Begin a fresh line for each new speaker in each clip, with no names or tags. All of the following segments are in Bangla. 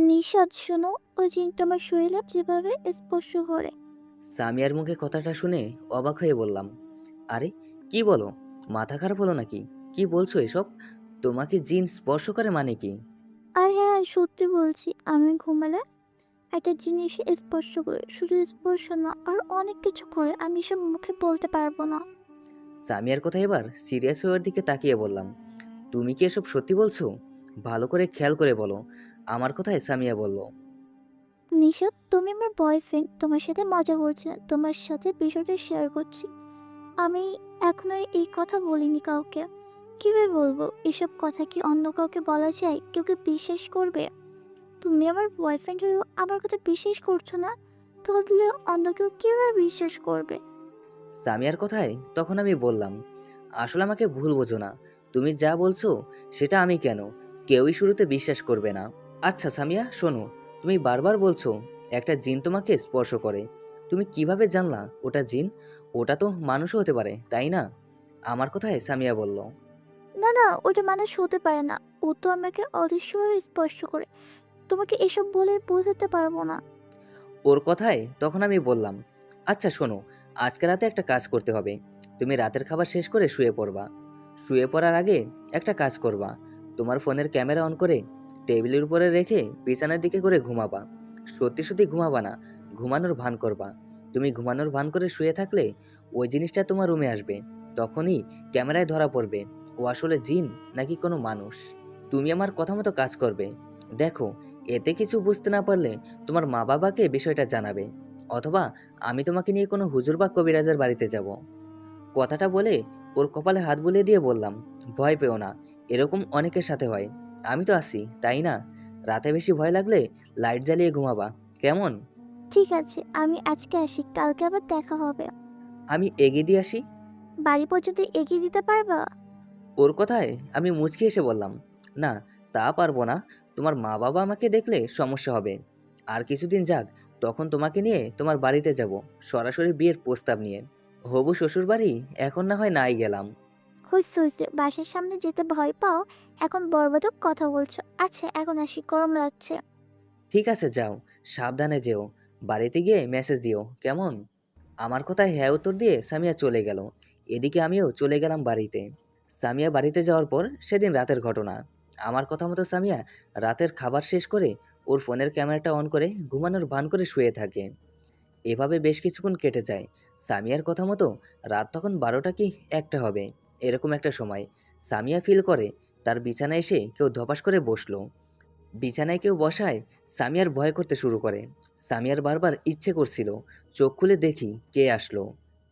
নিশাদ শোনো, ওই জিনটা আমার শরীরে যেভাবে স্পর্শ করে।
সামিয়ার মুখে কথাটা শুনে অবাক হয়ে বললাম, আরে কি বলো? মাথা খারাপ হলো নাকি? কি বলছো এসব? তোমাকে জিন স্পর্শ করে মানে কি?
আর হ্যাঁ, সত্যি বলছি, আমি ঘুমালে একটা জিনিস স্পর্শ করে, শুধু স্পর্শ না আর অনেক কিছু করে, আমি সব মুখে বলতে পারবো না।
সামিয়ার কথা এবার সিরিয়াস হয়ে ওর দিকে তাকিয়ে বললাম, তুমি কি এসব সত্যি বলছো? ভালো করে খেয়াল করে বলো। আমার কথায় সামিয়া বলল,
নিশাদ, তুমি আমার বয়ফ্রেন্ড, তোমার সাথে মজা করছি না, তোমার সাথে বিষয়টা শেয়ার করছি। আমি এখনো এই কথা বলিনি কাউকে। কিভাবে বলবো? এসব কথা কি অন্য কাউকে বলা যায়? কেউ কি বিশ্বাস করবে? তুমি আমার বয়ফ্রেন্ড হয়েও আমার কথা বিশ্বাস করছো না, তাহলে অন্য কেউ কিভাবে বিশ্বাস করবে?
সামিয়ার কথায় তখন আমি বললাম, আসলে আমাকে ভুল বোঝো না। তুমি যা বলছো সেটা আমি কেন, কেউই শুরুতে বিশ্বাস করবে না। আচ্ছা সামিয়া শোনো, তুমি বারবার বলছো একটা জিন তোমাকে স্পর্শ করে। তুমি কিভাবে জানলা ওটা জিন? ওটা তো মানুষও হতে পারে, তাই না? আমার কথায় সামিয়া বলল,
না না, ওটা মানুষ হতে পারে না। ও তো আমাকে অদৃশ্যভাবে স্পর্শ করে। তোমাকে এসব বলে বোঝাতে পারবো না।
ওর কথায় তখন আমি বললাম, আচ্ছা শোনো, আজকে রাতে একটা কাজ করতে হবে। তুমি রাতের খাবার শেষ করে শুয়ে পড়বা। শুয়ে পড়ার আগে একটা কাজ করবা, তোমার ফোনের ক্যামেরা অন করে টেবিলের উপরে রেখে বিছানার দিকে করে ঘুমাবা। সত্যি সত্যি ঘুমাবা না, ঘুমানোর ভান করবা। তুমি ঘুমানোর ভান করে শুয়ে থাকলে ওই জিনিসটা তোমার রুমে আসবে। তখনই ক্যামেরায় ধরা পড়বে ও আসলে জিন নাকি কোনো মানুষ। তুমি আমার কথা মতো কাজ করবে। দেখো, এতে কিছু বুঝতে না পারলে তোমার মা বাবাকে বিষয়টা জানাবে, অথবা আমি তোমাকে নিয়ে কোনো হুজুর বা কবিরাজের বাড়িতে যাব। কথাটা বলে ওর কপালে হাত বুলিয়ে দিয়ে বললাম, ভয় পেও না, এরকম অনেকের সাথে হয়। আমি তো আছি, তাই না? রাতে বেশি ভয় লাগলে লাইট জ্বালিয়ে ঘুমাবা, কেমন?
ঠিক আছে, আমি আজকে আসি, কালকে আবার দেখা হবে।
আমি এগিয়ে দিয়ে আসি।
বাড়ি পর্যন্ত এগিয়ে দিতে পারবা?
ওর কথায় আমি মুচকি এসে বললাম, না, তা পারবো না। তোমার মা বাবা আমাকে দেখলে সমস্যা হবে। আর কিছুদিন যাক, তখন তোমাকে নিয়ে তোমার বাড়িতে যাব, সরাসরি বিয়ের প্রস্তাব নিয়ে। হবু শ্বশুর বাড়ি এখন না হয় নাই গেলাম।
হইছে হইছে, বাসার সামনে যেতে ভয় পাও, এখন বড়বাদক কথা বলছো। আচ্ছা, এখন আসি, গরম লাগছে।
ঠিক আছে যাও, সাবধানে যেও। বাড়িতে গিয়ে মেসেজ দিও, কেমন? আমার কথায় হ্যাঁ উত্তর দিয়ে সামিয়া চলে গেল। এদিকে আমিও চলে গেলাম বাড়িতে। সামিয়া বাড়িতে যাওয়ার পর সেদিন রাতের ঘটনা। আমার কথা মতো সামিয়া রাতের খাবার শেষ করে ওর ফোনের ক্যামেরাটা অন করে ঘুমানোর ভান করে শুয়ে থাকে। এভাবে বেশ কিছুক্ষণ কেটে যায়। সামিয়ার কথা মতো রাত তখন 12টা কি 1টা হবে, এরকম একটা সময়। সামিয়া ফিল করে তার বিছানায় এসে কেউ ধপাস করে বসলো। বিছানায় কেউ বসায় সামিয়ার ভয় করতে শুরু করে। সামিয়ার বারবার ইচ্ছে করছিল চোখ খুলে দেখি কে আসলো,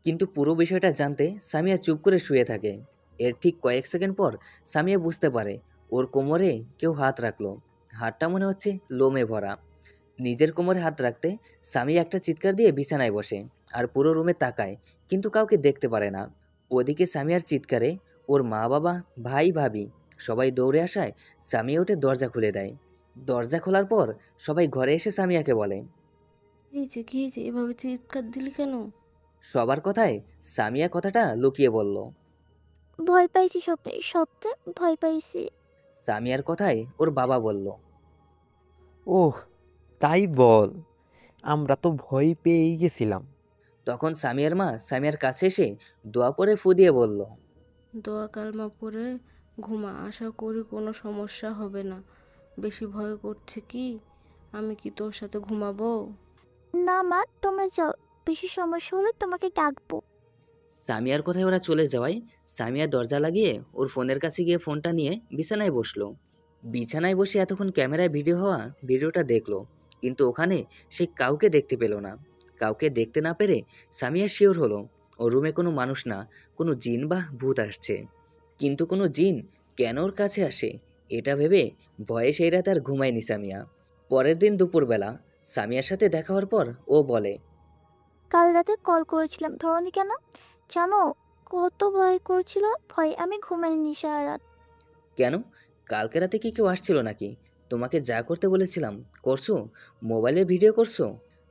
কিন্তু পুরো বিষয়টা জানতে সামিয়া চুপ করে শুয়ে থাকে। এর ঠিক কয়েক সেকেন্ড পর সামিয়া বুঝতে পারে ওর কোমরে কেউ হাত রাখলো। হাতটা মনে হচ্ছে লোমে ভরা। নিজের কোমরে হাত রাখতে সামিয়া একটা চিৎকার দিয়ে বিছানায় বসে আর পুরো রুমে তাকায়, কিন্তু কাউকে দেখতে পারে না। ওদিকে সামিয়ার চিৎকারে ওর মা বাবা, ভাই ভাবি সবাই দৌড়ে আসায় সামিয়া উঠে দরজা খুলে দেয়। দরজা খোলার পর সবাই ঘরে এসে সামিয়াকে বলে।
কি হয়েছে এভাবে চিৎকার দিলি কেন?
সবার কথায় সামিয়া কথাটা লুকিয়ে বলল।
ভয় পাইছি, স্বপ্নে স্বপ্নে ভয় পাইছি।
সামিয়ার কথায় ওর বাবা বলল।
ওহ, তাই বল। আমরা তো ভয় পেয়েই গেছিলাম।
তখন সামিয়ার মা সামিয়ার কাছে এসে দোয়া পরে ফু দিয়ে বলল,
দোয়া কালমা পড়ে ঘুমা, আশা করি কোনো সমস্যা হবে না। বেশি ভয় করছে কি? আমি কি তোর সাথে ঘুমাবো?
না মা, তোমরা যাও, বেশি সমস্যা হলে তোমাকে ডাকবো।
সামিয়ার কথায় ওরা চলে যাওয়ায় সামিয়া দরজা লাগিয়ে ওর ফোনের কাছে গিয়ে ফোনটা নিয়ে বিছানায় বসলো। বিছানায় বসে এতক্ষণ ক্যামেরায় ভিডিও হওয়া ভিডিওটা দেখলো, কিন্তু ওখানে সে কাউকে দেখতে পেল না। কাউকে দেখতে না পেরে সামিয়া শিওর হলো ও রুমে কোনো মানুষ না, কোনো জিন বা ভূত আসছে। কিন্তু কোনো জিন কেন ওর কাছে আসে, এটা ভেবে ভয়ে সেই রাতে আর ঘুমায়নি সামিয়া। পরের দিন দুপুরবেলা সামিয়ার সাথে দেখা হওয়ার পর ও বলে,
কাল রাতে কল করেছিলাম, ধরনি কেন? জানো, কত ভয় করছিল। ভয় আমি ঘুমাইনি সারা রাত।
কেন? কালকে রাতে কি কেউ আসছিল নাকি? তোমাকে যা করতে বলেছিলাম করছো? মোবাইলে ভিডিও করছো?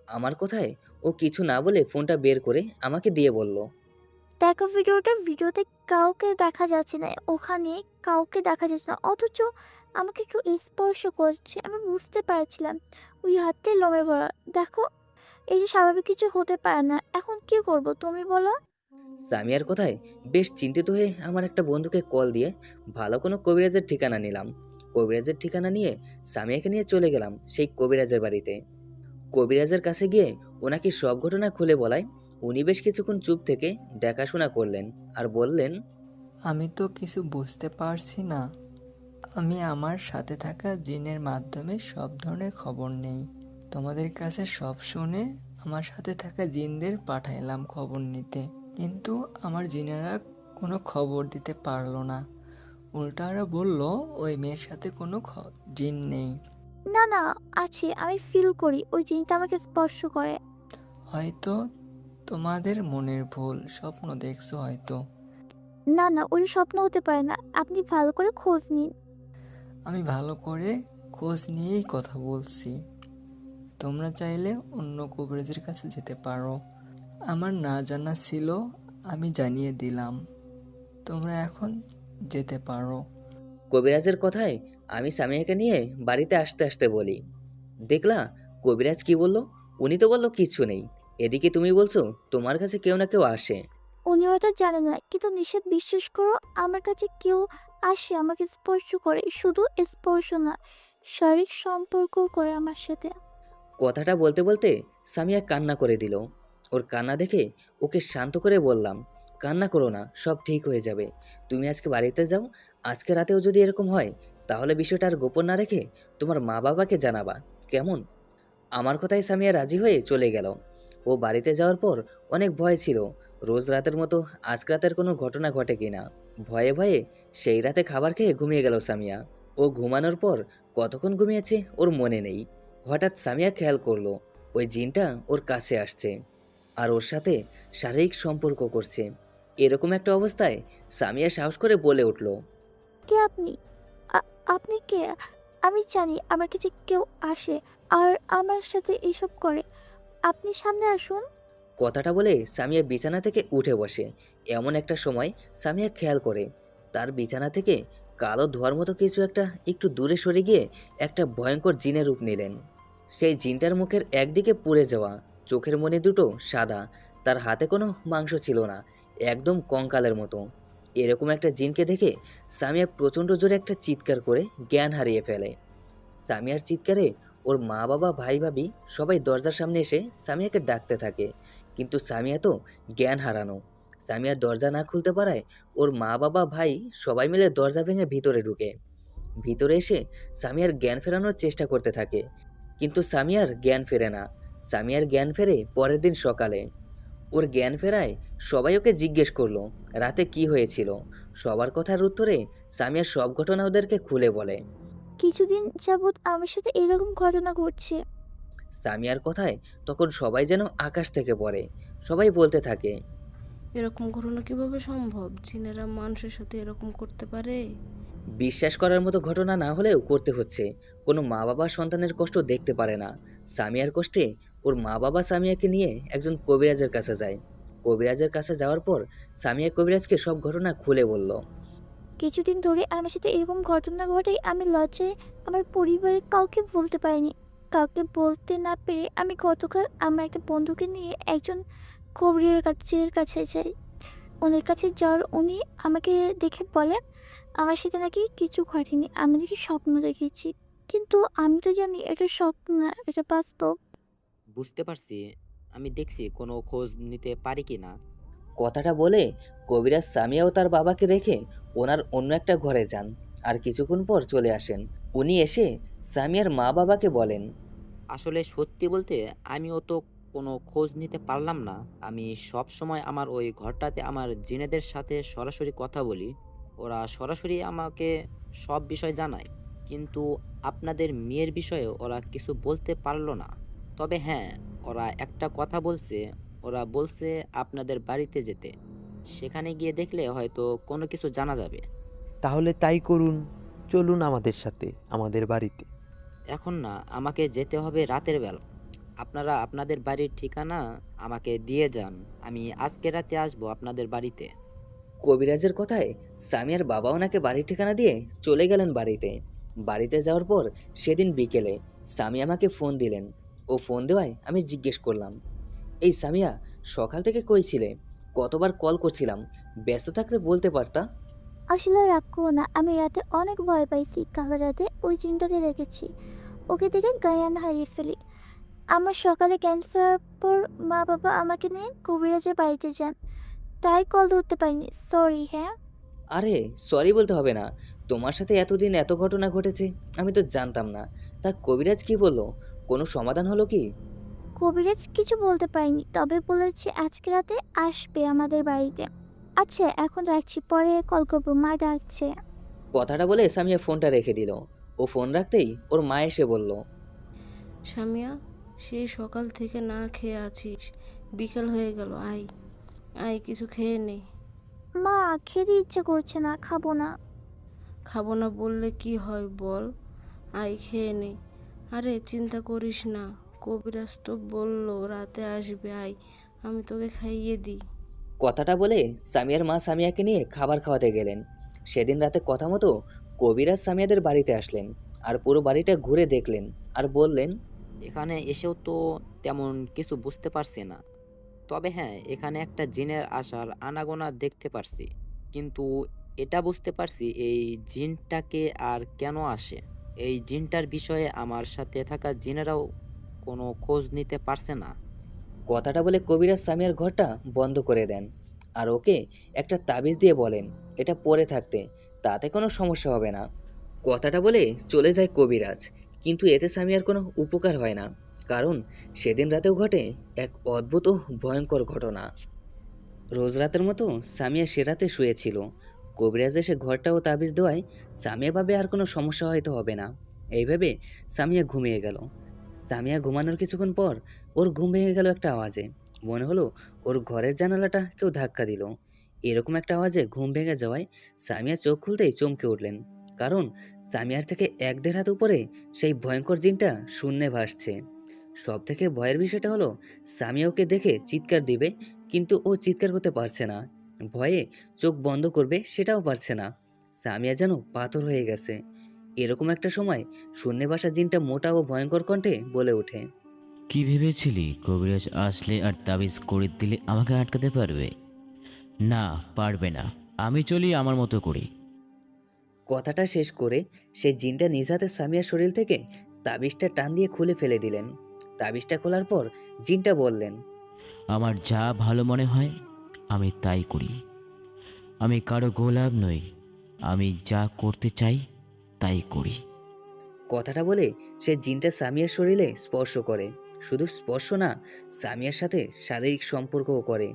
আমার কথায় ও কিছু না বলে ফোনটা বের করে আমাকে দিয়ে বলল,
দেখো ভিডিওতে কাউকে দেখা যাচ্ছে না, ওখানে কাউকে দেখা যাচ্ছে না, অথচ আমাকে কেউ স্পর্শ করছে। আমি বুঝতে পারছিলাম ওই হাতটাই লোমে ভরা। দেখো, এই যে স্বাভাবিক কিছু হতে পারে না। এখন কি করব তুমি বলো?
সামিয়ার কথায় বেশ চিন্তিত হয়ে আমার একটা বন্ধুকে কল দিয়ে ভালো কোনো কবিরাজের ঠিকানা নিলাম। কবিরাজের ঠিকানা নিয়ে সামিয়াকে নিয়ে চলে গেলাম সেই কবিরাজের বাড়িতে। কবিরাজের কাছে গিয়ে ওনাকে সব ঘটনা খুলে বলায় উনি বেশ কিছুক্ষণ চুপ থেকে দেখাশোনা করলেন আর বললেন,
আমি তো কিছু বুঝতে পারছি না। আমি আমার সাথে থাকা জিনের মাধ্যমে সব ধরনের খবর নেই। তোমাদের কাছে সব শুনে আমার সাথে থাকা জিনদের পাঠাইলাম খবর নিতে, কিন্তু আমার জিনেরা কোনো খবর দিতে পারলো না। উল্টারা বলল ওই মেয়ের সাথে কোনো জিন নেই।
না না, আছে, আমি ফিল করি ওই জিনিসটা আমাকে স্পর্শ করে।
হয়তো তোমাদের মনের ভুল, স্বপ্ন দেখছো হয়তো।
না না, ওই স্বপ্ন হতে পারে না, আপনি ভালো করে খোঁজ নিন।
আমি ভালো করে খোঁজ নিয়েই কথা বলছি। তোমরা চাইলে অন্য কবিরাজের কাছে যেতে পারো। আমার না জানা ছিল, আমি জানিয়ে দিলাম। তোমরা এখন যেতে পারো।
কবিরাজের কথায় আমি সামিয়াকে নিয়ে বাড়িতে আসতে আসতে বলি, দেখলা কবিরাজ কি বলল? উনি তো বলল কিচ্ছু নেই, এদিকে তুমি বলছো তোমার কাছে কেউ না কেউ আসে।
উনি হয়তো জানে না, কিন্তু নিষেধ বিশ্বাস করো, আমার কাছে কেউ আসে, আমাকে স্পর্শ করে। শুধু স্পর্শ না, শারীরিক সম্পর্ক করে আমার সাথে।
কথাটা বলতে বলতে সামিয়া কান্না করে দিল। ওর কান্না দেখে ওকে শান্ত করে বললাম, কান্না করো না, সব ঠিক হয়ে যাবে। তুমি আজকে বাড়িতে যাও, আজকে রাতেও যদি এরকম হয় তাহলে বিষয়টা আর গোপন না রেখে তোমার মা বাবাকে জানাবা, কেমন? আমার কথায় সামিয়া রাজি হয়ে চলে গেল। ও বাড়িতে যাওয়ার পর অনেক ভয় ছিল, রোজ রাতের মতো আজ রাতের কোনো ঘটনা ঘটে কিনা। ভয়ে ভয়ে সেই রাতে খাবার খেয়ে ঘুমিয়ে গেল সামিয়া। ও ঘুমানোর পর কতক্ষণ ঘুমিয়েছে ওর মনে নেই। হঠাৎ সামিয়া খেয়াল করলো ওই জিনটা ওর কাছে আসছে আর ওর সাথে শারীরিক সম্পর্ক করছে। এরকম একটা অবস্থায় সামিয়া সাহস করে বলে উঠল,
কে আপনি? আপনি কে? আমি জানি আমার কাছে কেউ আসে আর আমার সাথে এইসব করে। আপনি সামনে আসুন।
কথাটা বলে সামিয়া বিছানা থেকে উঠে বসে। এমন একটা সময় সামিয়া খেয়াল করে তার বিছানা থেকে কালো ধোঁয়ার মতো কিছু একটা একটু দূরে সরে গিয়ে একটা ভয়ঙ্কর জিনের রূপ নিলেন। সেই জিনটার মুখের একদিকে পুড়ে যাওয়া, চোখের মনি দুটো সাদা, তার হাতে কোনো মাংস ছিল না, একদম কঙ্কালের মতো। এরকম একটা জিনকে দেখে সামিয়া প্রচণ্ড জোরে একটা চিৎকার করে জ্ঞান হারিয়ে ফেলে। সামিয়ার চিৎকারে ওর মা বাবা ভাই ভাবি সবাই দরজার সামনে এসে সামিয়াকে ডাকতে থাকে, কিন্তু সামিয়া তো জ্ঞান হারানো। সামিয়ার দরজা না খুলতে পারায় ওর মা বাবা ভাই সবাই মিলে দরজা ভেঙে ভিতরে ঢুকে। ভিতরে এসে সামিয়ার জ্ঞান ফেরানোর চেষ্টা করতে থাকে, কিন্তু সামিয়ার জ্ঞান ফেরে না। সামিয়ার জ্ঞান ফেরে পরের দিন সকালে। ওর জ্ঞান ফেরায় সবাই ওকে জিজ্ঞেস করলো রাতে কি হয়েছিল। সবার কথার উত্তরে সামিয়া সব ঘটনা ওদেরকে খুলে বলে।
কিছুদিন যাবৎ আমার সাথে এরকম ঘটনা ঘটছে।
সামিয়ার কথায় তখন সবাই যেন আকাশ থেকে পড়ে। সবাই বলতে থাকে,
এরকম ঘটনা কিভাবে সম্ভব? জিনেরা মানুষের সাথে এরকম করতে পারে?
বিশ্বাস করার মতো ঘটনা না হলেও করতে হচ্ছে। কোনো মা বাবা সন্তানের কষ্ট দেখতে পারে না। সামিয়ার কষ্টে ওর মা বাবা সামিয়াকে নিয়ে একজন কবিরাজের কাছে যায়। কবিরাজের কাছে যাওয়ার পর সামিয়া কবিরাজকে সব ঘটনা খুলে বলল।
কিছুদিন ধরে আমার সাথে এরকম ঘটনা ঘটে, আমি লজ্জায় আমার পরিবারের কাউকে বলতে পারিনি। কাউকে বলতে না পেরে আমি গতকাল আমার একটা বন্ধুকে নিয়ে একজন কাছে যাই। ওনার কাছে যাওয়ার উনি আমাকে দেখে বলেন আমার সাথে নাকি কিছু ঘটেনি, আমি নাকি স্বপ্ন দেখেছি। কিন্তু আমি তো জানি এটা স্বপ্ন না, এটা বাস্তব।
বুঝতে পারছি। আমি দেখছি কোনো খোঁজ নিতে পারি কি না।
কথাটা বলে কবিরাজ সামিয়া ও তার বাবাকে রেখে ওনার অন্য একটা ঘরে যান আর কিছুক্ষণ পর চলে আসেন। উনি এসে সামিয়ার মা বাবাকে বলেন,
আসলে সত্যি বলতে আমিও তো কোনো খোঁজ নিতে পারলাম না। আমি সব সময় আমার ওই ঘরটাতে আমার জিনেদের সাথে সরাসরি কথা বলি। ওরা সরাসরি আমাকে সব বিষয় জানায়। কিন্তু আপনাদের মেয়ের বিষয়ে ওরা কিছু বলতে পারলো না। তবে হ্যাঁ, ওরা একটা কথা বলছে। ওরা বলছে আপনাদের বাড়িতে যেতে। সেখানে গিয়ে দেখলে হয়তো কোনো কিছু জানা যাবে।
তাহলে তাই করুন, চলুন আমাদের সাথে আমাদের বাড়িতে।
এখন না, আমাকে যেতে হবে রাতের বেলা। আপনারা আপনাদের বাড়ির ঠিকানা আমাকে দিয়ে যান। আমি আজকে রাতে আসবো আপনাদের বাড়িতে।
কবিরাজের কথায় সামিয়ার বাবা ওনাকে বাড়ির ঠিকানা দিয়ে চলে গেলেন বাড়িতে। বাড়িতে যাওয়ার পর সেদিন বিকেলে সামিয়া আমাকে ফোন দিলেন। ও ফোন দেওয়ায় আমি জিজ্ঞেস করলাম, এই সামিয়া, সকাল থেকে কই ছিলে? কতবার কল করছিলাম, ব্যস্ত থাকলে বলতে পারতা।
আসলে রাগ করো না, আমি রাতে অনেক ভয় পাইছি। কাল রাতে ওই জিনটাকে দেখেছি, ওকে দেখে জ্ঞান হারিয়ে ফেলি। আমার সকালে জ্ঞান ফেরার পর মা বাবা আমাকে নিয়ে কবিরাজের বাড়িতে যান, তাই কল ধরতে পারিনি, সরি। হ্যাঁ,
আরে সরি বলতে হবে না, তোমার সাথে এতদিন এত ঘটনা ঘটেছে আমি তো জানতাম না। তা কবিরাজ কি বললো? কোনো সমাধান হলো কি?
কবিরাজ কিছু বলতে পারিনি, তবে বলেছে আজকে রাতে আসবে আমাদের বাড়িতে। আচ্ছা, এখন রাখছি, পরে কল করবো, মা ডাকছে।
কথাটা বলে সামিয়া ফোনটা রেখে দিল। ও ফোন রাখতেই ওর মা এসে বলল,
সামিয়া, সেই সকাল থেকে না খেয়ে আছিস, বিকেল হয়ে গেল, আয় আয় কিছু খেয়ে নে।
মা, খেতে ইচ্ছে করছে না, খাবো না।
খাবো না বললে কি হয় বল, আয় খেয়ে নে। আরে চিন্তা করিস না, কবিরাজ তো বললো রাতে আসবে, আয় আমি তোকে খাইয়ে দিই।
কথাটা বলে সামিয়ার মা সামিয়াকে নিয়ে খাবার খাওয়াতে গেলেন। সেদিন রাতে কথা মতো কবিরাজ সামিয়াদের বাড়িতে আসলেন আর পুরো বাড়িটা ঘুরে দেখলেন আর বললেন,
এখানে এসেও তো তেমন কিছু বুঝতে পারছি না। তবে হ্যাঁ, এখানে একটা জিনের আসার আনাগোনা দেখতে পারছি। কিন্তু এটা বুঝতে পারছি এই জিনটাকে আর কেন আসে। এই জিনটার বিষয়ে আমার সাথে থাকা জিনেরাও কোনো খোঁজ নিতে পারছে না।
কথাটা বলে কবিরাজ সামিয়ার ঘরটা বন্ধ করে দেন আর ওকে একটা তাবিজ দিয়ে বলেন এটা পরে থাকতে, তাতে কোনো সমস্যা হবে না। কথাটা বলে চলে যায় কবিরাজ, কিন্তু এতে সামিয়ার কোনো উপকার হয় না, কারণ সেদিন রাতেও ঘটে এক অদ্ভুত ও ভয়ঙ্কর ঘটনা। রোজ রাতের মতো সামিয়া সে রাতে শুয়েছিল। কবিরাজ এসে ঘরটা ও তাবিজ দেওয়ায় সামিয়া ভাবে আর কোনো সমস্যা হয়তো হবে না। এইভাবে সামিয়া ঘুমিয়ে গেল। সামিয়া ঘুমানোর কিছুক্ষণ পর ওর ঘুম ভেঙে গেল একটা আওয়াজে। মনে হলো ওর ঘরের জানালাটা কেউ ধাক্কা দিল। এরকম একটা আওয়াজে ঘুম ভেঙে যাওয়ায় সামিয়া চোখ খুলতেই চমকে উঠলেন, কারণ সামিয়ার থেকে 1-1.5 হাত উপরে সেই ভয়ঙ্কর জিনটা শূন্যে ভাসছে। সব থেকে ভয়ের বিষয়টা হলো সামিয়া ওকে দেখে চিৎকার দিবে, কিন্তু ও চিৎকার করতে পারছে না। ভয়ে চোখ বন্ধ করবে সেটাও পারছে না। সামিয়া যেন পাথর হয়ে গেছে। এরকম একটা সময় শূন্যে ভাসা জিনটা মোটা ও ভয়ঙ্কর কণ্ঠে বলে ওঠে,
কি ভেবেছিলি কবিরাজ আসলে আর তাবিজ করে দিলে আমাকে আটকাতে পারবে? না, পারবে না। আমি চলি আমার মতো করি।
কথাটা শেষ করে সেই জিনটা নিজ হাতে সামিয়ার শরীর থেকে তাবিজটা টান দিয়ে খুলে ফেলে দিলেন। তাবিজটা খোলার পর জিনটা বললেন,
আমার যা ভালো মনে হয় আমি তাই করি। আমি কারো গোলাম নই। আমি যা করতে চাই তাই করি।
কথাটা বলে সে জিনটা সামিয়ার শরীরে স্পর্শ করে। শুধু স্পর্শ না, সামিয়ার সাথে শারীরিক সম্পর্কও করে।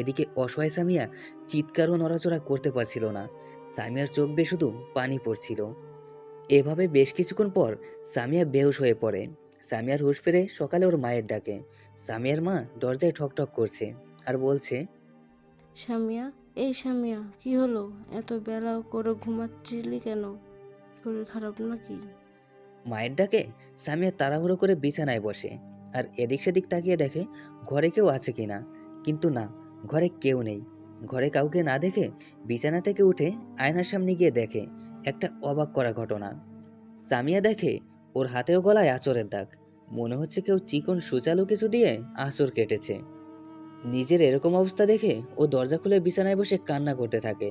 এদিকে অসহায় সামিয়া চিৎকার ও নড়াচড়া করতে পারছিল না। সামিয়ার চোখ বেয়ে শুধু পানি পড়ছিল। এভাবে বেশ কিছুক্ষণ পর সামিয়া বেহুশ হয়ে পড়ে। সামিয়ার হুঁশ ফিরে সকালে ওর মায়ের ডাকে। সামিয়ার মা দরজায় ঠকঠক করছে আর বলছে,
সামিয়া, এই সামিয়া, কি হলো? এত বেলা করে ঘুমাচ্ছিলি কেন? শরীর খারাপ নাকি?
মায়ের ডাকে সামিয়া তাড়াহুড়ো করে বিছানায় বসে আর এদিক সেদিক তাকিয়ে দেখে ঘরে কেউ আছে কিনা, কিন্তু না, ঘরে কেউ নেই। ঘরে কাউকে না দেখে বিছানা থেকে উঠে আয়নার সামনে গিয়ে দেখে একটা অবাক করা ঘটনা। সামিয়া দেখে ওর হাতে ও গলায় আঁচড়ের দাগ। মনে হচ্ছে কেউ চিকন সুচালু কিছু দিয়ে আঁচড় কেটেছে। নিজের এরকম অবস্থা দেখে ও দরজা খুলে বিছানায় বসে কান্না করতে থাকে।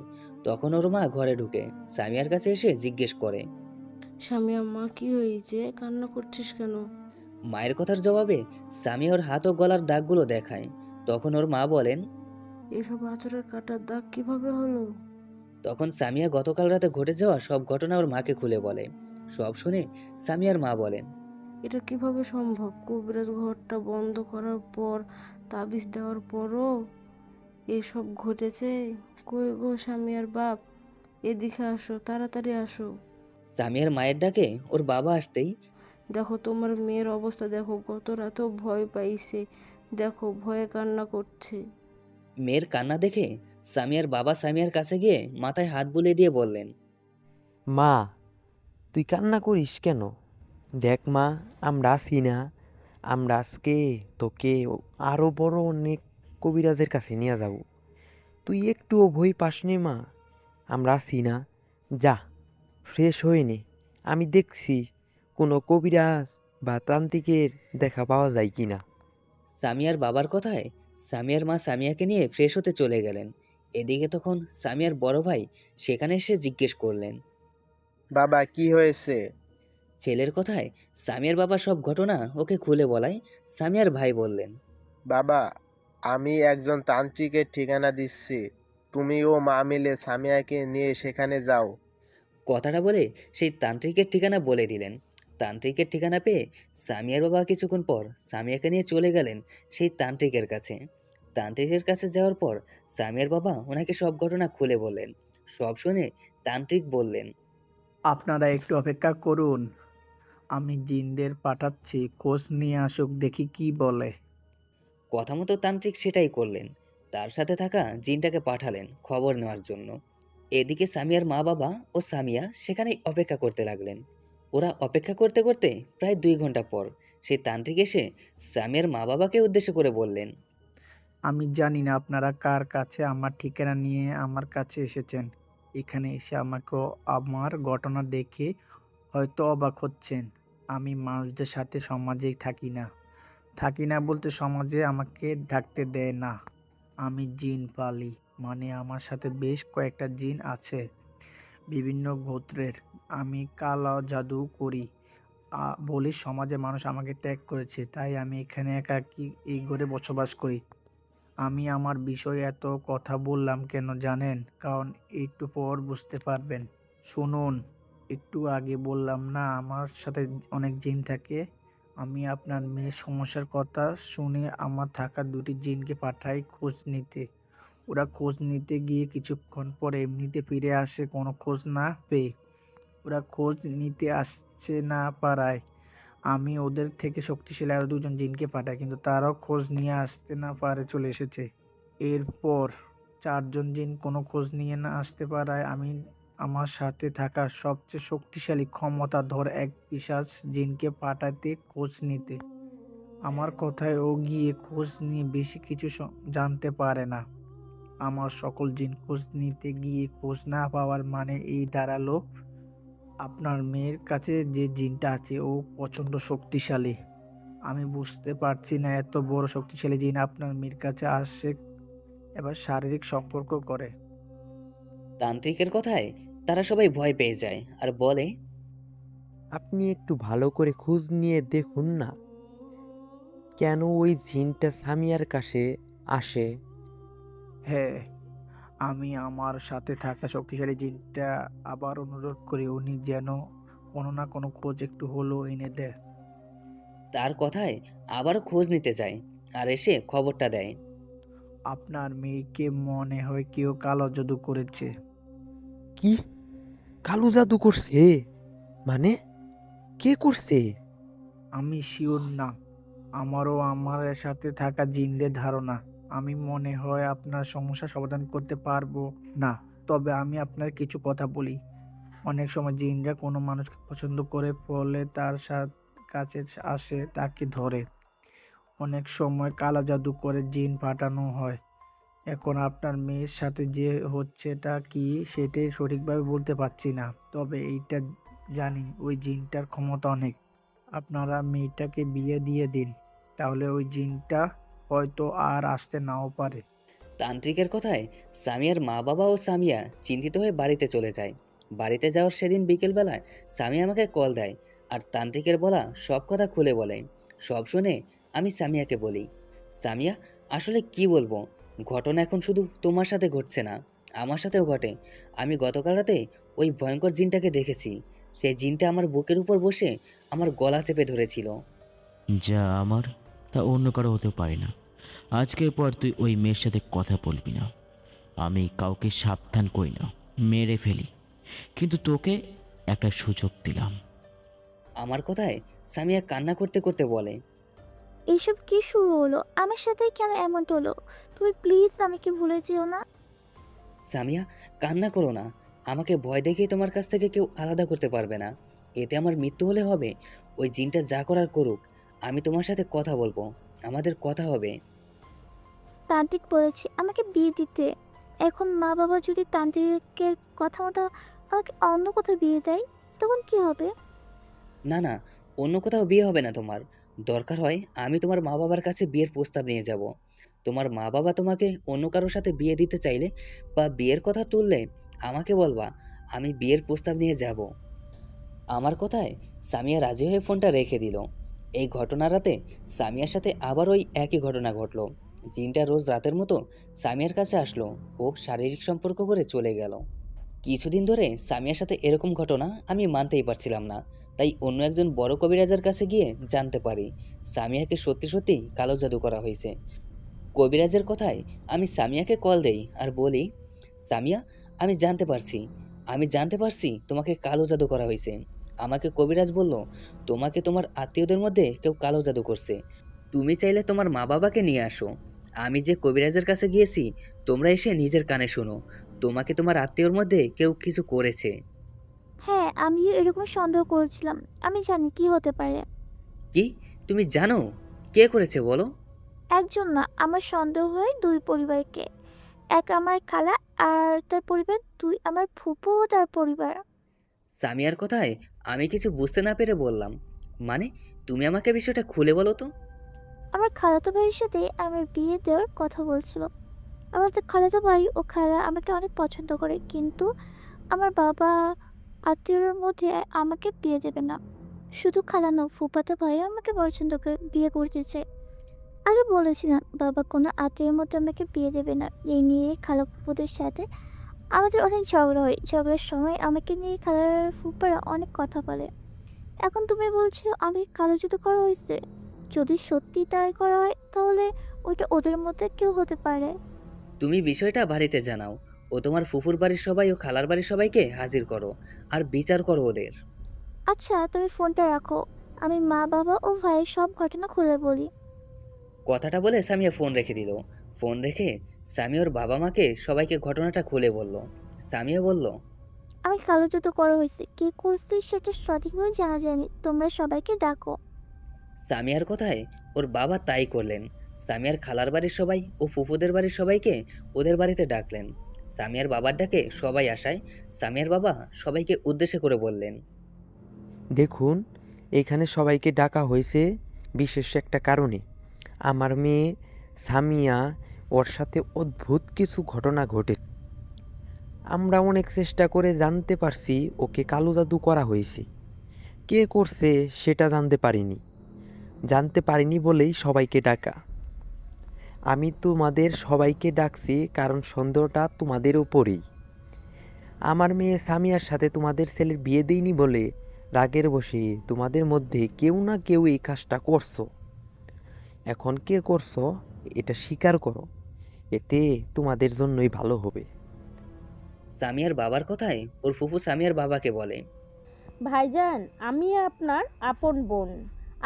তখন ওর মা ঘরে ঢুকে সামিয়ার কাছে এসে জিজ্ঞেস করে।
সামিয়া, মা, কি হয়েছে? কান্না করছিস কেন?
মায়ের কথার জবাবে সামিয়া ওর হাত ও গলার দাগগুলো দেখায়। তখন ওর মা বলেন,
এসব আচরের কাটার দাগ কিভাবে হলো?
তখন সামিয়া গতকাল রাতে ঘটে যাওয়া সব ঘটনা ওর মাকে খুলে বলে। সব শুনে সামিয়ার মা বলেন,
এটা কিভাবে সম্ভব? কবিরাজ ঘরটা বন্ধ করার পর, তাবিজ দেওয়ার পরও এসব ঘটেছে? কই গো সামিয়ার বাপ, এদিকে আসো, তাড়াতাড়ি আসো।
সামিয়ার মায়ের ডাকে ওর বাবা আসতেই
দেখো তোমার মেয়ের অবস্থা, দেখো গত রাতেও ভয় পাইছে, দেখো ভয়ে কান্না করছে।
মেয়ের কান্না দেখে সামিয়ার বাবা সামিয়ার কাছে গিয়ে মাথায় হাত বুলিয়ে দিয়ে বললেন,
মা, তুই কান্না করিস কেন? দেখ মা, আমরা আছি না। আমরা আজকে তোকে আরো বড় অনেক কবিরাজের কাছে নিয়ে যাব। তুই একটুও ভয় পাসনি মা, আমরা আছি না। যা ফ্রেশ হয়ে নে, আমি দেখছি কোনো কবিরাজ বা তান্ত্রিকের দেখা পাওয়া যায় কিনা।
সামিয়ার বাবার কথায় সামিয়ার মা সামিয়াকে নিয়ে ফ্রেশ হতে চলে গেলেন। এদিকে তখন সামিয়ার বড় ভাই সেখানে এসে জিজ্ঞেস করলেন।
বাবা কি হয়েছে?
ছেলের কথায় সামিয়ার বাবা সব ঘটনা ওকে খুলে বলায় সামিয়ার ভাই বললেন।
বাবা, আমি একজন তান্ত্রিকের ঠিকানা দিচ্ছি, তুমি ও মা মিলে সামিয়াকে নিয়ে সেখানে যাও।
কথাটা বলে সেই তান্ত্রিকের ঠিকানা বলে দিলেন। তান্ত্রিকের ঠিকানা পেয়ে সামিয়ার বাবা কিছুক্ষণ পর সামিয়াকে নিয়ে চলে গেলেন সেই তান্ত্রিকের কাছে। তান্ত্রিকের কাছে যাওয়ার পর সামিয়ার বাবা ওনাকে সব ঘটনা খুলে বললেন। সব শুনে তান্ত্রিক বললেন।
আপনারা একটু অপেক্ষা করুন, আমি জিনদের পাঠাচ্ছি, খোঁজ নিয়ে আসুক, দেখি কি বলে।
কথা মতো তান্ত্রিক সেটাই করলেন। তার সাথে থাকা জিনটাকে পাঠালেন খবর নেওয়ার জন্য। এদিকে সামিয়ার মা বাবা ও সামিয়া সেখানেই অপেক্ষা করতে লাগলেন। ওরা অপেক্ষা করতে করতে প্রায় 2 ঘন্টা পর সেই তান্ত্রিক এসে সামিয়ার মা বাবাকে উদ্দেশ্য করে বললেন।
আমি জানি না আপনারা কার কাছে আমার ঠিকানা নিয়ে আমার কাছে এসেছেন। এখানে এসে আমাকেও আমার ঘটনা দেখে হয়তো অবাক হচ্ছেন। আমি মানুষদের সাথে সমাজেই থাকি না। থাকি না বলতে সমাজে আমাকে থাকতে দেয় না। আমি জিন পালি, মানে আমার সাথে বেশ কয়েকটা জিন আছে, বিভিন্ন গোত্রের। আমি কালো জাদু করি বলে সমাজে মানুষ আমাকে ত্যাগ করেছে, তাই আমি এখানে একাকী এই ঘরে বসবাস করি। আমি আমার বিষয়ে এত কথা বললাম কেন জানেন? কারণ একটু পর বুঝতে পারবেন। শুনুন, একটু আগে বললাম না আমার সাথে অনেক জিন থাকে। আমি আপনার মেয়ের সমস্যার কথা শুনে আমার থাকা 2টি জিনকে পাঠাই খোঁজ নিতে। ওরা খোঁজ নিতে গিয়ে কিছুক্ষণ পর এমনিতে ফিরে আসে কোনো খোঁজ না পেয়ে। ওরা খোঁজ নিতে আসছে না পারায় আমি ওদের থেকে শক্তিশালী আরো 2জন জিনকে পাঠাই, কিন্তু তারাও খোঁজ নিয়ে আসতে না পারে চলে এসেছে। এরপর 4জন জিন কোনো খোঁজ নিয়ে না আসতে পারায় আমি আমার সাথে থাকা সবচেয়ে শক্তিশালী ক্ষমতাধর এক পিশাচ জিনকে পাঠাতে খোঁজ নিতে। আমার কথায় ও গিয়ে খোঁজ নিয়ে বেশি কিছু জানতে পারে না। আমার সকল জিন খোঁজ নিতে গিয়ে খোঁজ না পাওয়ার মানে এই দাঁড়ালো, আপনার মেয়ের কাছে যে জিনটা আছে ও প্রচণ্ড শক্তিশালী। আমি বুঝতে পারছি না এত বড় শক্তিশালী জিন আপনার মেয়ের কাছে আসে এবার শারীরিক সম্পর্ক করে।
তান্ত্রিকের কথায় তারা সবাই ভয় পেয়ে যায় আর বলে।
আপনি একটু ভালো করে খোঁজ নিয়ে দেখুন না, কেন ওই জিনটা সামিয়ার কাছে আসে।
হ্যাঁ, আমি আমার সাথে থাকা শক্তিশালী জিনটা আবার অনুরোধ করি উনি যেন কোনো না কোনো খোঁজ একটু হলেও এনে দেয়।
তার কথায় আবারও খোঁজ নিতে যায় আর এসে খবরটা দেয়।
আপনার মেয়েকে মনে হয় কেউ কালো জাদু করেছে।
কি? কালো জাদু করছে? মানে কে করছে?
আমি শিওর না, আমারও আমার সাথে থাকা জিনদের ধারণা। আমি মনে হয় আপনার সমস্যা সমাধান করতে পারবো না, তবে আমি আপনার কিছু কথা বলি। অনেক সময় জিনরা কোনো মানুষকে পছন্দ করে ফলে তার কাছে আসে, তাকে ধরে। অনেক সময় কালা জাদু করে জিন পাঠানো হয়। এখন আপনার মেয়ের সাথে যে হচ্ছেটা কি সেটাই সঠিকভাবে বলতে পারছি না, তবে এইটা জানি ওই জিনটার ক্ষমতা অনেক। আপনারা মেয়েটাকে বিয়ে দিয়ে দিন, তাহলে ওই জিনটা হয়তো আর আসতে নাও পারে।
তান্ত্রিকের কথায় সামিয়ার মা বাবা ও সামিয়া চিন্তিত হয়ে বাড়িতে চলে যায়। বাড়িতে যাওয়ার সেদিন বিকেলবেলায় সামিয়া আমাকে কল দেয় আর তান্ত্রিকের বলা সব কথা খুলে বলে। সব শুনে আমি সামিয়াকে বলি, সামিয়া আসলে কি বলবো, ঘটনা এখন শুধু তোমার সাথে ঘটছে না, আমার সাথেও ঘটে। আমি গতকাল রাতে ওই ভয়ঙ্কর জিনটাকে দেখেছি। সেই জিনটা আমার বুকের উপর বসে আমার গলা চেপে ধরেছিল।
যা আমার তা অন্য কারো হতে পারে না। আজকের পর তুই ওই মেয়ের সাথে কথা বলবি না। আমি কাউকে সাবধান করি না, মেরে ফেলি, কিন্তু তোকে একটা সুযোগ দিলাম।
আমার কথায় সামিয়া কান্না করতে করতে বলে।
এইসব কি শুরু হলো? আমার সাথে কেন এমনটা হলো? তুমি প্লিজ আমাকে ভুলে যেও না।
সামিয়া কান্না করো না, আমাকে ভয় দেখিয়ে তোমার কাছ থেকে কেউ আলাদা করতে পারবে না। এতে আমার মৃত্যু হলে হবে, ওই জিনটা যা করার করুক, আমি তোমার সাথে কথা বলবো, আমাদের কথা হবে।
তান্ত্রিক বলেছে আমাকে বিয়ে দিতে। এখন মা বাবা যদি তান্ত্রিকের কথা মতো আমাকে অন্য কোথাও বিয়ে দেয়, তখন কি হবে?
না না, অন্য কোথাও বিয়ে হবে না তোমার। দরকার হয় আমি তোমার মা বাবার কাছে বিয়ের প্রস্তাব নিয়ে যাব। তোমার মা বাবা তোমাকে অন্য কারোর সাথে বিয়ে দিতে চাইলে বা বিয়ের কথা তুললে আমাকে বলবা, আমি বিয়ের প্রস্তাব নিয়ে যাব। আমার কথায় সামিয়া রাজি হয়ে ফোনটা রেখে দিল। এই ঘটনা রাতে সামিয়ার সাথে আবার ওই একই ঘটনা ঘটলো। জিনটা রোজ রাতের মতো সামিয়ার কাছে আসলো ও শারীরিক সম্পর্ক করে চলে গেল। কিছুদিন ধরে সামিয়ার সাথে এরকম ঘটনা আমি মানতেই পারছিলাম না। তাই অন্য একজন বড় কবিরাজের কাছে গিয়ে জানতে পারি সামিয়াকে সত্যি সত্যি কালো জাদু করা হয়েছে। কবিরাজের কথায় আমি সামিয়াকে কল দেই আর বলি, সামিয়া, আমি জানতে পারছি তোমাকে কালো জাদু করা হয়েছে। আমাকে কবিরাজ বলল তোমাকে তোমার আত্মীয়দের মধ্যে কেউ কালো জাদু করছে। তুমি চাইলে তোমার মা বাবাকে নিয়ে আসো। আমি যে কবিরাজের কাছে গিয়েছি তোমরা এসে নিজের কানে শোনো, তোমাকে তোমার আত্মীয়র মধ্যে কেউ কিছু করেছে।
হ্যাঁ, আমিও এরকম সন্দেহ করেছিলাম। আমি জানি কি হতে পারে।
কি? তুমি জানো কে করেছে বলো?
একজন না, আমার সন্দেহ হয় দুই পরিবারকে। এক আমার খালা আর তার পরিবার, দুই আমার ফুপু ও তার পরিবার।
সামিয়ার কথায় আমি কিছু বুঝতে না পেরে বললাম, মানে তুমি আমাকে বিষয়টা খুলে বলো তো।
আমার খালাতো ভাইয়ের সাথে আমার বিয়ে দেওয়ার কথা বলছিল। আমার তো খালাতো ভাই ও খালা আমাকে অনেক পছন্দ করে, কিন্তু আমার বাবা আত্মীয়র মধ্যে আমাকে বিয়ে দেবে না। শুধু খালা না, ফুফাতো ভাইও আমাকে পছন্দ করে বিয়ে করতে চায়। আগে বলেছিলাম বাবা কোনো আত্মীয়ের মধ্যে আমাকে বিয়ে দেবে না। এই নিয়ে খালা ফুপুদের সাথে আমাদের অনেক ঝগড়া হয়। ঝগড়ার সময় আমাকে নিয়ে খালার ফুপারা অনেক কথা বলে। এখন তুমি বলছো আমি কালো জুতো করা হয়েছে। যদি সত্যি তাই করা হয় তাহলে ওইটা ওদের মধ্যে কেউ হতে পারে।
তুমি বিষয়টা বাড়িতে জানাও, ও তোমার ফুফুর বাড়ির সবাই ও খালার বাড়ির সবাইকে হাজির করো আর বিচার করো ওদের।
আচ্ছা, তুমি ফোনটা রাখো, আমি মা বাবা ও ভাইয়ের সব ঘটনা খুলে বলি।
কথাটা বলে সামিয়া ফোন রেখে দিল। ফোন রেখে সামিয়া ওর বাবা মাকে সবাইকে ঘটনাটা খুলে বলল। সামিয়া বলল,
আমি কালো জুতো করা হয়েছে, কে করছে সেটা সঠিকভাবে জানা যায়নি, তোমরা সবাইকে ডাকো।
সামিয়ার কথায় ওর বাবা তাই করলেন। সামিয়ার খালার বাড়ির সবাই ও ফুফুদের বাড়ির সবাইকে ওদের বাড়িতে ডাকলেন। সামিয়ার বাবার ডাকে সবাই আসায় সামিয়ার বাবা সবাইকে উদ্দেশ্য করে বললেন,
দেখুন, এখানে সবাইকে ডাকা হয়েছে বিশেষ একটা কারণে। আমার মেয়ে সামিয়া, ওর সাথে অদ্ভুত কিছু ঘটনা ঘটেছে। আমরা অনেক চেষ্টা করে জানতে পারছি ওকে কালো জাদু করা হয়েছে। কে করছে সেটা জানতে পারিনি বলেই সবাইকে ডাকা। আমি তোমাদের সবাইকে ডাকছি কারণ সন্দেহটা তোমাদের উপরেই। আমার মেয়ে সামিয়ার সাথে তোমাদের ছেলের বিয়ে দেইনি বলে রাগের বশে তোমাদের মধ্যে কেউ না কেউ এই কাজটা করছো। এখন কে করছো এটা স্বীকার করো, এতে তোমাদের জন্যই ভালো হবে।
সামিয়ার বাবার কথায় ওর ফুফু সামিয়ার বাবাকে বলে,
ভাইজান, আমি আপনার আপন বোন।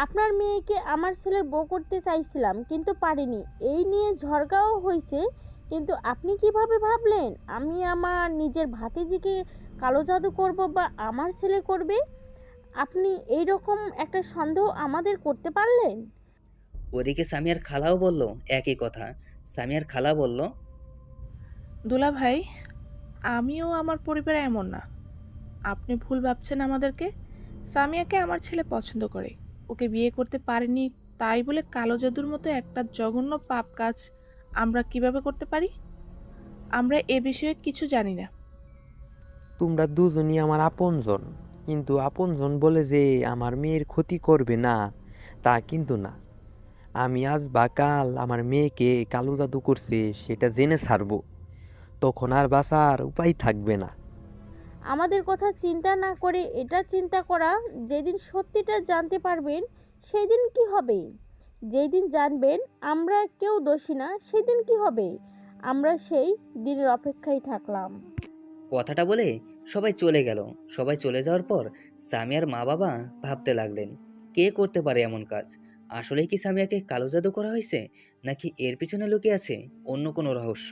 আপনার মেয়েকে আমার ছেলের বউ করতে চাইছিলাম, কিন্তু পারিনি। এই নিয়ে ঝগড়াও হয়েছে, কিন্তু আপনি কিভাবে ভাবলেন আমি আমার নিজের ভাতিজিকে কালো জাদু করব বা আমার ছেলে করবে? আপনি এই রকম একটা সন্দেহ আমাদের করতে পারলেন?
ওদিকে সামিয়ার খালাও বলল একই কথা। সামিয়ার খালা বলল,
দুলা ভাই, আমিও আমার পরিবার এমন না। আপনি ভুল ভাবছেন আমাদেরকে। সামিয়াকে আমার ছেলে পছন্দ করে, ওকে বিয়ে করতে পারেনি, তাই বলে কালো জাদুর মতো একটা জঘন্য পাপ কাজ আমরা কিভাবে করতে পারি? আমরা এ বিষয়ে কিছু জানি না।
তোমরা দুজনই আমার আপনজন, কিন্তু আপনজন বলে যে আমার মেয়ের ক্ষতি করবে না তা কিন্তু না। আমি আজ বা কাল আমার মেয়েকে কালো জাদু করছে সেটা জেনে ছাড়বো, তখন আর বাঁচার উপায় থাকবে না।
আমাদের কথা চিন্তা না করে এটা চিন্তা করা, যেদিন সত্যিটা জানতে পারবেন সেই দিন কি হবে? যেই দিন জানবেন আমরা কেউ দোষী না, সেদিন কি হবে? আমরা সেই দিনের অপেক্ষায় থাকলাম।
কথাটা বলে সবাই চলে গেল। সবাই চলে যাওয়ার পর সামিয়ার মা বাবা ভাবতে লাগলেন, কে করতে পারে এমন কাজ? আসলেই কি সামিয়াকে কালো জাদু করা হয়েছে, নাকি এর পিছনে লুকিয়ে আছে অন্য কোনো রহস্য?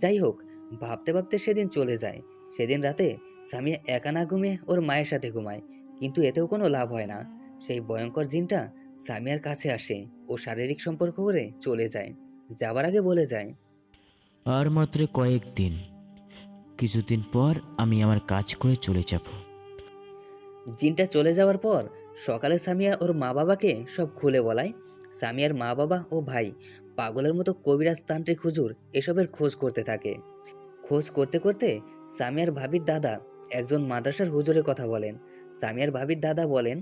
যাই হোক, ভাবতে ভাবতে সেদিন চলে যায়। সেদিন রাতে সামিয়া একা না ঘুমিয়ে ওর মায়ের সাথে ঘুমায়, কিন্তু এতেও কোনো লাভ হয় না। সেই ভয়ঙ্কর জিনটা সামিয়ার কাছে আসে ও শারীরিক সম্পর্ক করে চলে যায়। যাবার আগে বলে যায়,
আর মাত্র কয়েকদিন, কিছুদিন পর আমি আমার কাজ করে চলে যাব।
জিনটা চলে যাওয়ার পর সকালে সামিয়া ওর মা বাবাকে সব খুলে বলায়। সামিয়ার মা বাবা ও ভাই পাগলের মতো কবিরাজ তান্ত্রিক হুজুর এসবের খোঁজ করতে থাকে। খোঁজ করতে করতে সামিয়ার ভাবির দাদা একজন মাদ্রাসার হুজুরের কথা বলেন। সামিয়ার ভাবির দাদা বলেন,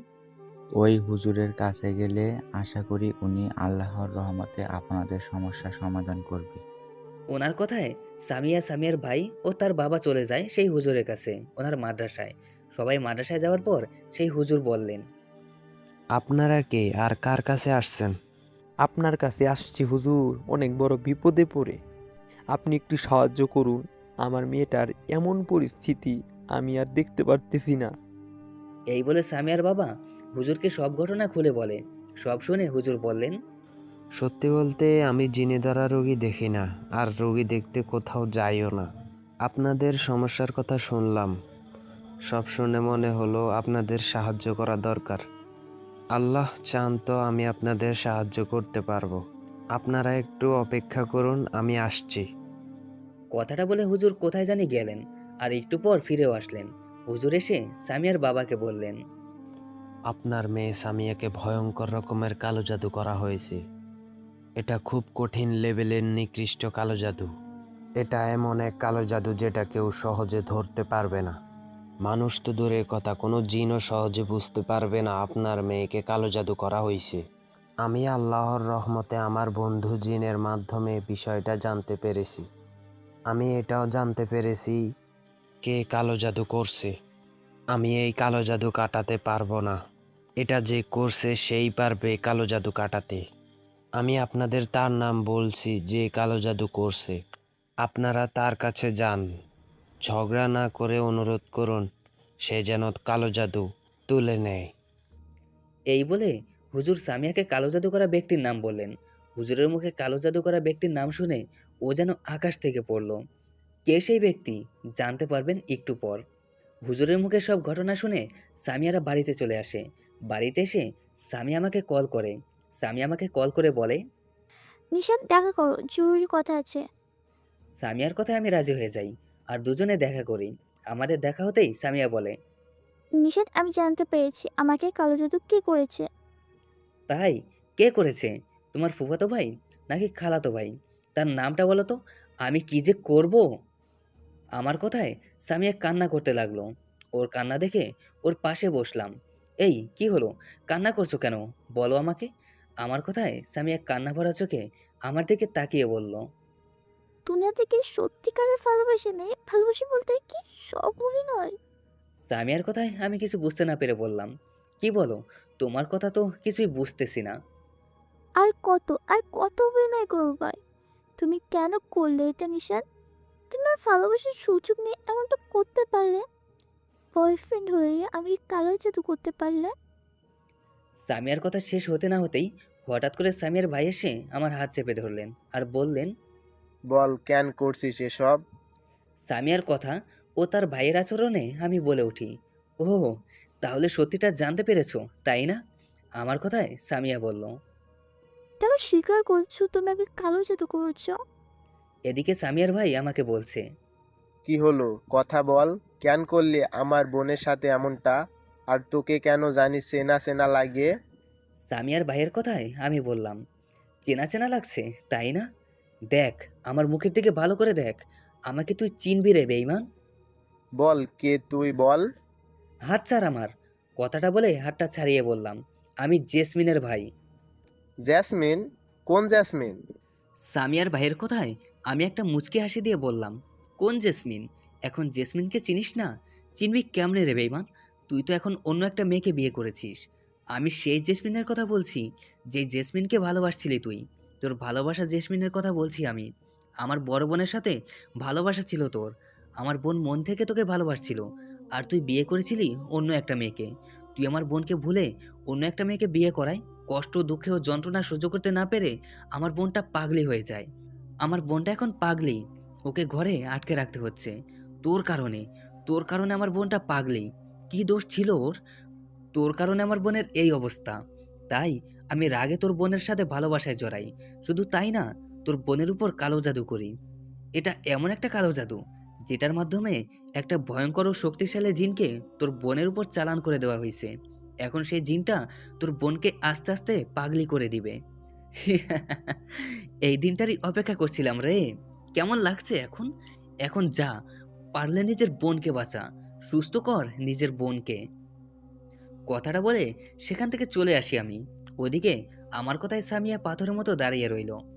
ওই হুজুরের কাছে গেলে আশা করি উনি আল্লাহর রহমতে আপনাদের সমস্যা সমাধান করবে।
ওনার কথায় সামিয়ার ভাই ও তার বাবা চলে যায় সেই হুজুরের কাছে, ওনার মাদ্রাসায়। সবাই মাদ্রাসায় যাওয়ার পর সেই হুজুর বললেন,
আপনারা কে আর কার কাছে আসছেন? আপনার কাছে আসছি হুজুর, অনেক বড় বিপদে পড়ে। আপনি একটু সাহায্য করুন। আমার মেয়েটার এমন পরিস্থিতি, আমি আর দেখতে পারতেছি না।
এই বলে সামিয়ার বাবা হুজুরকে সব ঘটনা খুলে বলে। সব শুনে হুজুর বললেন,
সত্যি বলতে আমি জিনে ধরা রোগী দেখি না, আর রোগী দেখতে কোথাও যাইও না। আপনাদের সমস্যার কথা শুনলাম, সব শুনে মনে হলো আপনাদের সাহায্য করা দরকার। আল্লাহ চান তো আমি আপনাদের সাহায্য করতে পারবো। আপনারা একটু অপেক্ষা করুন, আমি আসছি।
কথাটা বলে হুজুর কোথায় জানি গেলেন, আর একটু পর ফিরেও আসলেন। হুজুর এসে সামিয়ার বাবাকে বললেন,
আপনার মেয়ে সামিয়াকে ভয়ঙ্কর রকমের কালো জাদু করা হয়েছে। এটা খুব কঠিন লেভেলের নিকৃষ্ট কালো জাদু। এটা এমন এক কালো জাদু যেটা কেউ সহজে ধরতে পারবে না। মানুষ তো দূরের কথা, কোনো জিনও সহজে বুঝতে পারবে না আপনার মেয়েকে কালো জাদু করা হয়েছে। আমি আল্লাহর রহমতে আমার বন্ধু জিনের মাধ্যমে বিষয়টা জানতে পেরেছি। আমি এটাও জানতে পেরেছি কে কালো জাদু করছে। আমি এই কালো জাদু কাটাতে পারবো না। এটা যে করছে সেই পারবে কালো জাদু কাটাতে। আমি আপনাদের তার নাম বলছি যে কালো জাদু করছে। আপনারা তার কাছে যান, ঝগড়া না করে অনুরোধ করুন সে যেন কালো জাদু তুলে নেয়।
এই বলে হুজুর সামিয়াকে কালো জাদু করা ব্যক্তির নাম বললেন। হুজুরের মুখে কালো জাদু করা ব্যক্তির নাম শুনে ও যেন আকাশ থেকে পড়ল। কে সেই ব্যক্তি জানতে পারবেন একটু পর। হুজুরের মুখে সব ঘটনা শুনে সামিয়ারা বাড়িতে চলে আসে। বাড়িতে এসে সামিয়া আমাকে কল করে বলে,
নিশাদ দেখা করো, জরুরি কথা আছে।
সামিয়ার কথায় আমি রাজি হয়ে যাই আর দুজনে দেখা করি। আমাদের দেখা হতেই সামিয়া বলে,
নিশাদ, আমি জানতে পেরেছি আমাকে কালো জাদু কে করেছে।
তাই? কে করেছে? তোমার ফুফাতো ভাই নাকি খালাতো ভাই? তার নামটা বলো তো, আমি কি যে করব। আমার কথায় সামিয়া কান্না করতে লাগলো। ওর কান্না দেখে ওর পাশে বসলাম। এই কি হলো, কান্না করছো কেন, বলো আমাকে। আমার কথায় সামিয়া কান্না ভরা চোখে আমার দিকে তাকিয়ে বলল,
দুনিয়া থেকে সত্যিকারের ভালোবাসা নেই, ভালোবাসা বলতে কি সব অভিনয়।
সামিয়ার কথায় আমি কিছু বুঝতে না পেরে বললাম, কি বলো, তোমার কথা তো কিছুই বুঝতেছি না।
আর কত অভিনয় করবার। তুমি কেন করলে এটা নিশাদ? তোমার ভালোবাসার সুযোগ নেই এমনটা করতে পারলে? বয়ফ্রেন্ড হয়ে আমি কালো জাদু করতে পারলে?
সামিয়ার কথা শেষ হতে না হতেই হঠাৎ করে সামিয়ার ভাই এসে আমার হাত চেপে ধরলেন আর বললেন,
বল কেন করছিস এসব?
সামিয়ার কথা ও তার ভাইয়ের আচরণে আমি বলে উঠি, ওহ, তাহলে সত্যিটা জানতে পেরেছো তাই না? আমার কথায় সামিয়া বলল।
তাহলে স্বীকার করছো তুমি আমি কালো জাদু করেছো?
এদিকে সামিয়ার ভাই আমাকে বলছে,
কি হলো, কথা বল। কেন করলি আমার বোনের সাথে এমনটা? আর তোকে কেন জানি চেনা চেনা লাগে।
সামিয়ার ভাইয়ের কথায় আমি বললাম, চেনা চেনা লাগছে তাই না? দেখ, আমার মুখের দিকে ভালো করে দেখ, আমাকে তুই চিনবি রে বেঈমান।
বল কে তুই, বল।
হাত ছাড় আমার। কথাটা বলে হাতটা ছাড়িয়ে বললাম, আমি জেসমিনের ভাই।
জেসমিন? কোন জেসমিন?
সামিয়ার ভাইয়ের কথায় আমি একটা মুচকি হাসি দিয়ে বললাম, কোন জেসমিন? এখন জেসমিনকে চিনিস না? চিনবি কেমনে রে বেঈমান? তুই তো এখন অন্য একটা মেয়েকে বিয়ে করেছিস। আমি সেই জেসমিনের কথা বলছি, যেই জেসমিনকে ভালোবাসছিলি তুই। তোর ভালোবাসা জেসমিনের কথা বলছি আমি। আমার বড় বোনের সাথে ভালোবাসা ছিল তোর। আমার বোন মন থেকে তোকে ভালোবাসছিল, আর তুই বিয়ে করেছিলি অন্য একটা মেয়েকে। তুই আমার বোনকে ভুলে অন্য একটা মেয়েকে বিয়ে করায় কষ্ট, দুঃখে ও যন্ত্রণা সহ্য করতে না পেরে আমার বোনটা পাগলি হয়ে যায়। আমার বোনটা এখন পাগলি, ওকে ঘরে আটকে রাখতে হচ্ছে তোর কারণে। তোর কারণে আমার বোনটা পাগলি। কি দোষ ছিল ওর? তোর কারণে আমার বোনের এই অবস্থা। তাই আমি রাগে তোর বোনের সাথে ভালোবাসায় জড়াই, শুধু তাই না, তোর বোনের উপর কালো জাদু করি। এটা এমন একটা কালো জাদু যেটার মাধ্যমে একটা ভয়ঙ্কর ও শক্তিশালী জিনকে তোর বোনের উপর চালান করে দেওয়া হয়েছে। এখন সেই জিনটা তোর বোনকে আস্তে আস্তে পাগলি করে দিবে। এই দিনটারই অপেক্ষা করছিলাম রে। কেমন লাগছে এখন? এখন যা, পারলে নিজের বোনকে বাঁচা, সুস্থ কর নিজের বোনকে। কথাটা বলে সেখান থেকে চলে আসি আমি। ওদিকে আমার কথায় সামিয়া পাথরের মতো দাঁড়িয়ে রইল।